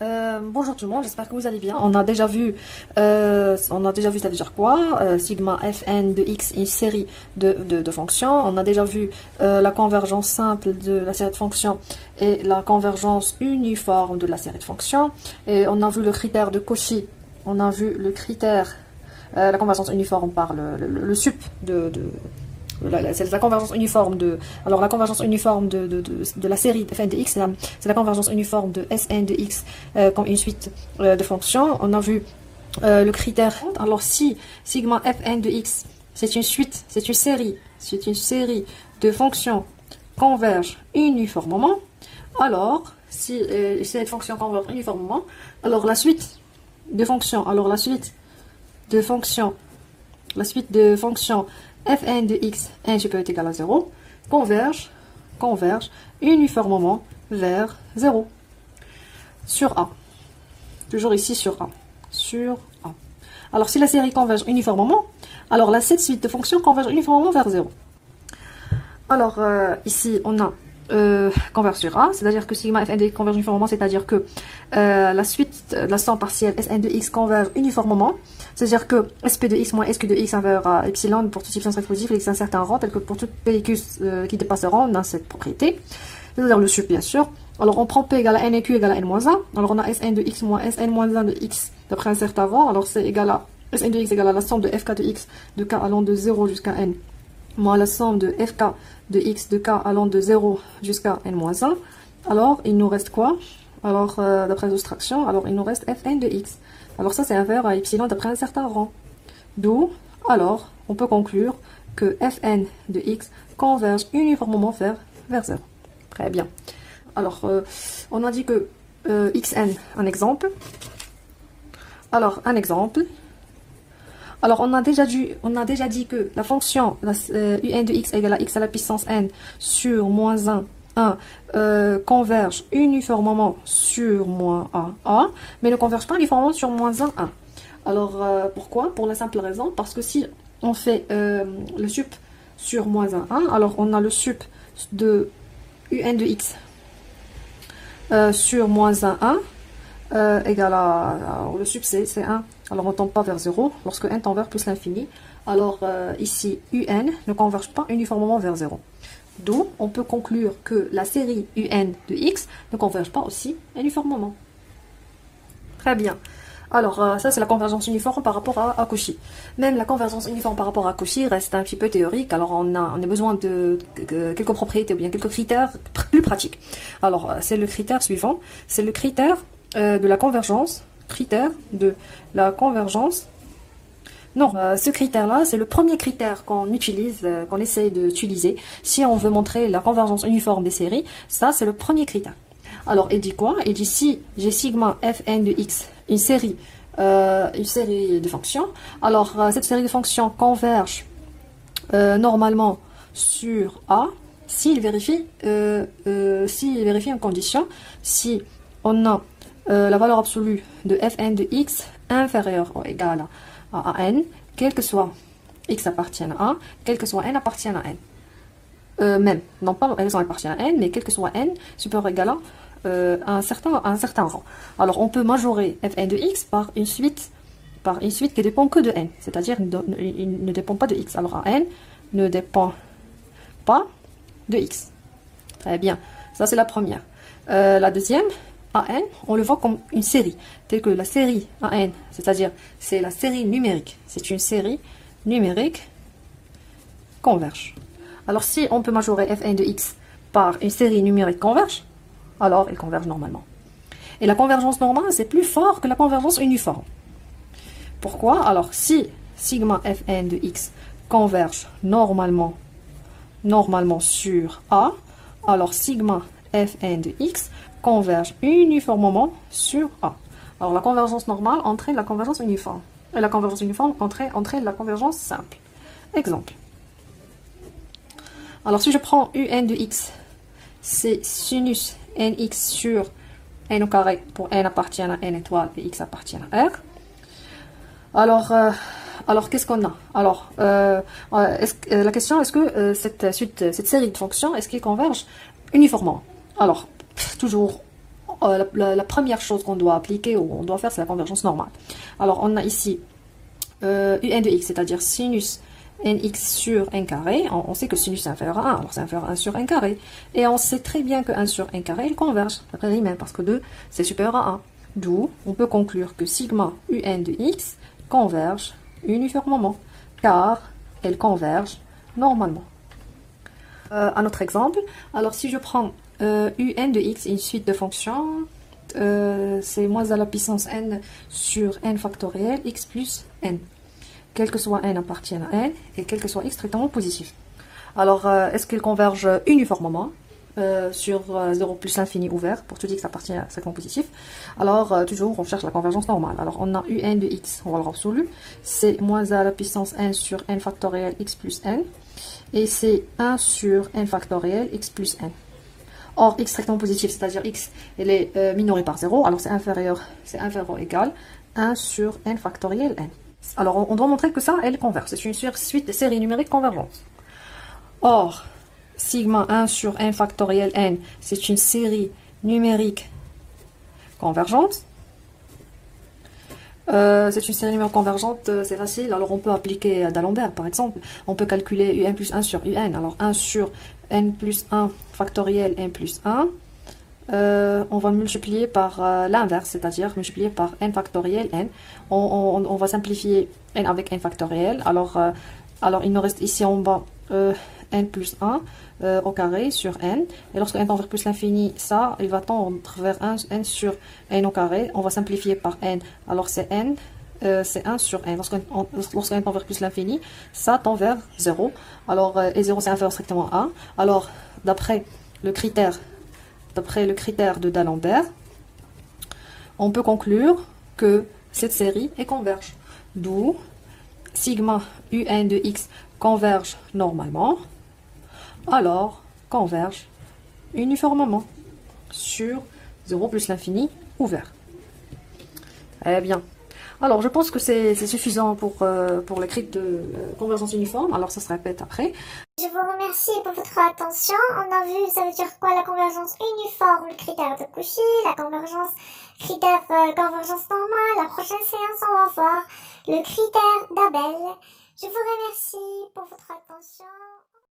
Bonjour tout le monde, j'espère que vous allez bien. On a déjà vu ça veut dire quoi? Sigma Fn de x, une série de fonctions. On a déjà vu la convergence simple de la série de fonctions et la convergence uniforme de la série de fonctions. Et on a vu le critère de Cauchy. On a vu le critère, la convergence uniforme par le sup c'est la convergence uniforme de. Alors, la convergence uniforme de la série Fn de x, c'est la convergence uniforme de Sn de x comme une suite de fonctions. On a vu le critère. Alors, si sigma Fn de x, c'est une suite, c'est une série de fonctions convergent uniformément, alors, si cette fonction converge uniformément, alors la suite de fonctions, la suite de fonctions Fn de x, n supérieur ou égal à 0, converge uniformément vers 0. Sur A. Toujours ici sur A. Alors, si la série converge uniformément, alors cette suite de fonctions converge uniformément vers 0. Alors, ici, on a converge sur A, c'est-à-dire que sigma Fn de x converge uniformément, c'est-à-dire que la suite de la somme partielle Sn de x converge uniformément, c'est-à-dire que Sp de x moins Sq de x inverse epsilon pour tout epsilon serait positif existe un certain rang, tel que pour toute PQ qui dépasse le rang, on a cette propriété, c'est-à-dire le sup bien sûr. Alors on prend P égale à n et Q égale à n moins 1, alors on a Sn de x moins Sn moins 1 de x d'après un certain rang, alors c'est égal à Sn de x égale à la somme de fk de x de k allant de 0 jusqu'à n moins la somme de fk de x de k allant de 0 jusqu'à n moins 1. Alors, il nous reste quoi? Alors, d'après soustraction, alors il nous reste Fn de x. Alors ça, c'est inférieur à epsilon d'après un certain rang. D'où, alors, on peut conclure que Fn de x converge uniformément vers 0. Très bien. Alors, on a dit que xn, un exemple. Alors, un exemple. Alors, on a déjà dit que la fonction un de x égale à x à la puissance n sur moins 1 converge uniformément sur moins a, mais ne converge pas uniformément sur moins 1, 1. Alors, pourquoi? Pour la simple raison, parce que si on fait le sup sur moins 1, 1, alors on a le sup de un de x sur moins 1, 1, égal à le sup c'est 1. Alors on ne tend pas vers 0 lorsque n tend vers plus l'infini. Alors ici, un ne converge pas uniformément vers 0. D'où on peut conclure que la série un de x ne converge pas aussi uniformément. Très bien. Alors ça c'est la convergence uniforme par rapport à Cauchy. Même la convergence uniforme par rapport à Cauchy reste un petit peu théorique. Alors on a besoin de quelques propriétés ou bien quelques critères plus pratiques. Alors c'est le critère suivant. C'est le critère de la convergence. Non, ce critère-là, c'est le premier critère qu'on utilise, qu'on essaye d'utiliser si on veut montrer la convergence uniforme des séries. Ça, c'est le premier critère. Alors, il dit quoi? Il dit si j'ai sigma Fn de x, une série de fonctions. Alors, cette série de fonctions converge normalement sur A s'il vérifie une condition. Si on a la valeur absolue de Fn de x inférieure ou égale à n, quel que soit x appartienne à A, quel que soit n appartienne à n. Même, non pas n appartient à n, mais quel que soit n supérieur ou égal à un certain rang. Alors on peut majorer Fn de x par une suite qui dépend que de n, c'est-à-dire il ne dépend pas de x. Alors n ne dépend pas de x. Très bien, ça c'est la première. La deuxième, AN, on le voit comme une série, telle que la série AN, c'est-à-dire c'est la série numérique. C'est une série numérique converge. Alors si on peut majorer Fn de x par une série numérique converge, alors elle converge normalement. Et la convergence normale, c'est plus fort que la convergence uniforme. Pourquoi? Alors si sigma Fn de x converge normalement sur A, alors sigma Fn de x converge uniformément sur A. Alors la convergence normale entraîne la convergence uniforme. Et la convergence uniforme entraîne la convergence simple. Exemple. Alors si je prends un de x, c'est sinus nx sur n au carré pour n appartient à n étoile et x appartient à R. Alors qu'est-ce qu'on a? Alors, la question, est-ce que cette série de fonctions, est-ce qu'ils convergent uniformément? Alors, toujours, la première chose qu'on doit appliquer ou on doit faire, c'est la convergence normale. Alors, on a ici un de x, c'est-à-dire sinus nx sur n carré. On sait que sinus est inférieur à 1, alors c'est inférieur à 1 sur n carré. Et on sait très bien que 1 sur n carré, il converge, d'après Riemann, parce que 2, c'est supérieur à 1. D'où, on peut conclure que sigma un de x converge uniformément, car elle converge normalement. Un autre exemple, alors si je prends un de x, une suite de fonctions, c'est moins à la puissance n sur n factoriel x plus n. Quel que soit n appartient à n et quel que soit x strictement positif. Alors, est-ce qu'ils convergent uniformément sur 0 plus l'infini ouvert pour tout x appartient à strictement positif? Alors, toujours, on cherche la convergence normale. Alors, on a un de x, on va le absolu, c'est moins à la puissance n sur n factoriel x plus n, et c'est 1 sur n factoriel x plus n. Or, x strictement positif, c'est-à-dire x, elle est minorée par 0, alors c'est inférieur ou égal 1 sur n factoriel n. Alors, on doit montrer que ça, elle converge. C'est une suite de séries numériques convergentes. Or, sigma 1 sur n factoriel n, c'est une série numérique convergente. C'est une série numérique convergente, c'est facile. Alors, on peut appliquer d'Alembert, par exemple. On peut calculer un plus 1 sur un. Alors, 1 sur n plus 1 factoriel n plus 1. On va multiplier par l'inverse, c'est-à-dire multiplier par n factoriel n. On va simplifier n avec n factoriel. Alors, il nous reste ici en bas n plus 1 au carré sur n. Et lorsque n tend vers plus l'infini, ça, il va tendre vers n sur n au carré. On va simplifier par n. Alors, c'est n, c'est 1 sur n. Lorsque n tend vers plus l'infini, ça tend vers 0. Alors, et 0, c'est inférieur strictement à 1. Alors, d'après le critère de d'Alembert, on peut conclure que cette série est converge. D'où sigma un de x converge normalement, alors converge uniformément sur 0 plus l'infini ouvert. Eh bien, alors je pense que c'est suffisant pour l'écrit de convergence uniforme, alors ça se répète après. Je vous remercie pour votre attention. On a vu, ça veut dire quoi la convergence uniforme, le critère de Cauchy, la convergence convergence normale. La prochaine séance, on va voir le critère d'Abel. Je vous remercie pour votre attention.